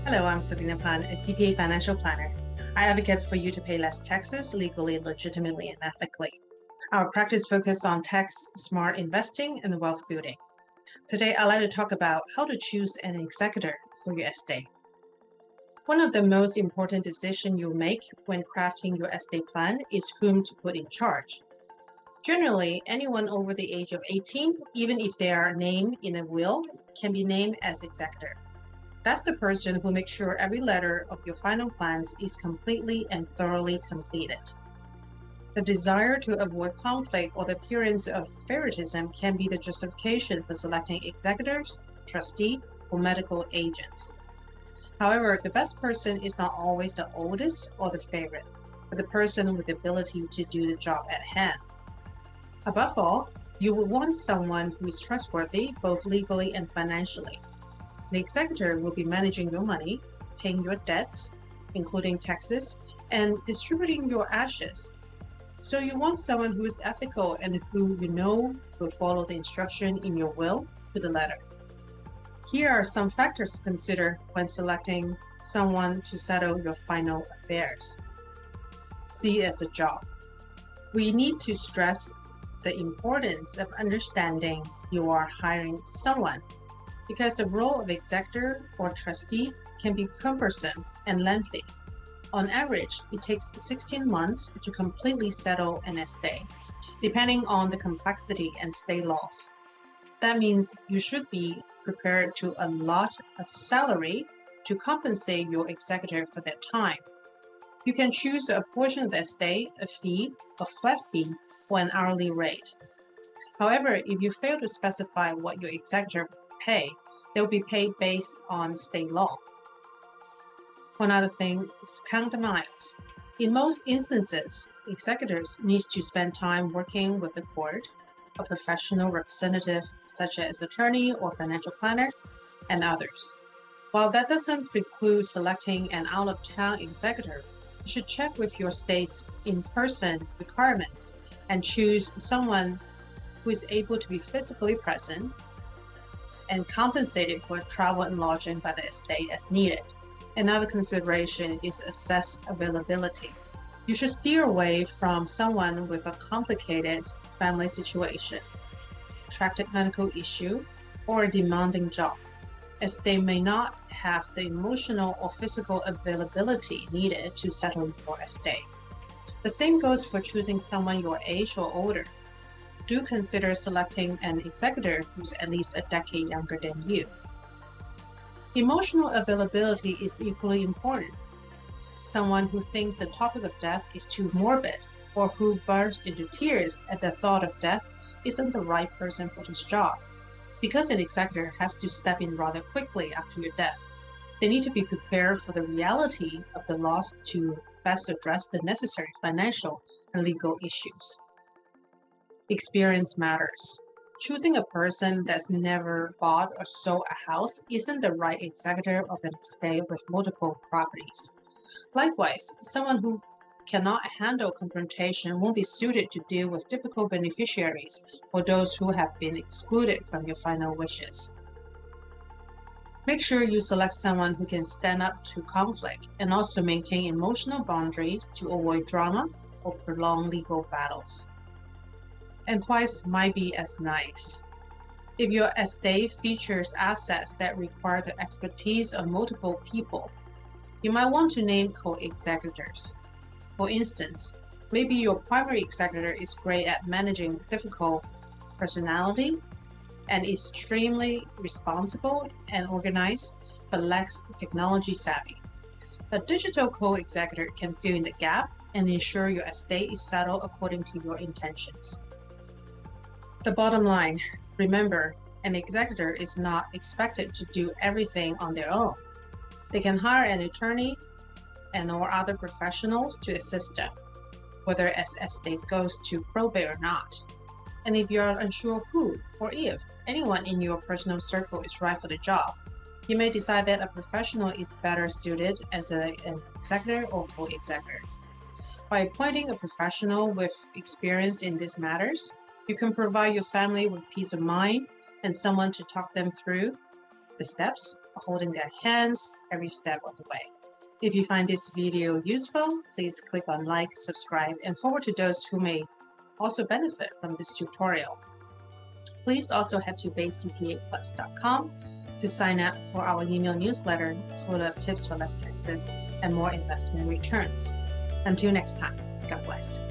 Hello, I'm Sabina Pan, a CPA financial planner. I advocate for you to pay less taxes legally, legitimately, and ethically. Our practice focuses on tax-smart investing and wealth building. Today, I'd like to talk about how to choose an executor for your estate. One of the most important decisions you'll make when crafting your estate plan is whom to put in charge. Generally, anyone over the age of 18, even if they are named in a will, can be named as executor. That's the person who makes sure every letter of your final plans is completely and thoroughly completed. The desire to avoid conflict or the appearance of favoritism can be the justification for selecting executors, trustee, or medical agents. However, the best person is not always the oldest or the favorite, but the person with the ability to do the job at hand. Above all, you will want someone who is trustworthy both legally and financially. The executor will be managing your money, paying your debts, including taxes, and distributing your ashes. So you want someone who is ethical and who you know will follow the instruction in your will to the letter. Here are some factors to consider when selecting someone to settle your final affairs. See it as a job. We need to stress the importance of understanding you are hiring someone, because the role of executor or trustee can be cumbersome and lengthy. On average, it takes 16 months to completely settle an estate, depending on the complexity and state laws. That means you should be prepared to allot a salary to compensate your executor for that time. You can choose a portion of the estate, a fee, a flat fee, or an hourly rate. However, if you fail to specify what your executor pay, they'll be paid based on state law. One other thing is count the miles. In most instances, executors need to spend time working with the court, a professional representative such as attorney or financial planner, and others. While that doesn't preclude selecting an out-of-town executor, you should check with your state's in-person requirements and choose someone who is able to be physically present and compensated for travel and lodging by the estate as needed. Another consideration is assess availability. You should steer away from someone with a complicated family situation, protracted medical issue, or a demanding job, as they may not have the emotional or physical availability needed to settle your estate. The same goes for choosing someone your age or older. Do consider selecting an executor who's at least a decade younger than you. Emotional availability is equally important. Someone who thinks the topic of death is too morbid or who bursts into tears at the thought of death isn't the right person for this job. Because an executor has to step in rather quickly after your death, they need to be prepared for the reality of the loss to best address the necessary financial and legal issues. Experience matters. Choosing a person that's never bought or sold a house isn't the right executor of an estate with multiple properties. Likewise, someone who cannot handle confrontation won't be suited to deal with difficult beneficiaries or those who have been excluded from your final wishes. Make sure you select someone who can stand up to conflict and also maintain emotional boundaries to avoid drama or prolonged legal battles. And twice might be as nice. If your estate features assets that require the expertise of multiple people, you might want to name co-executors. For instance, maybe your primary executor is great at managing difficult personality and is extremely responsible and organized, but lacks technology savvy. A digital co-executor can fill in the gap and ensure your estate is settled according to your intentions. The bottom line, remember, an executor is not expected to do everything on their own. They can hire an attorney and/or other professionals to assist them, whether as estate goes to probate or not. And if you are unsure who or if anyone in your personal circle is right for the job, you may decide that a professional is better suited as an executor or co-executor. By appointing a professional with experience in these matters, you can provide your family with peace of mind and someone to talk them through the steps, holding their hands every step of the way. If you find this video useful, please click on like, subscribe, and forward to those who may also benefit from this tutorial. Please also head to basecpaplus.com to sign up for our email newsletter full of tips for less taxes and more investment returns. Until next time, God bless.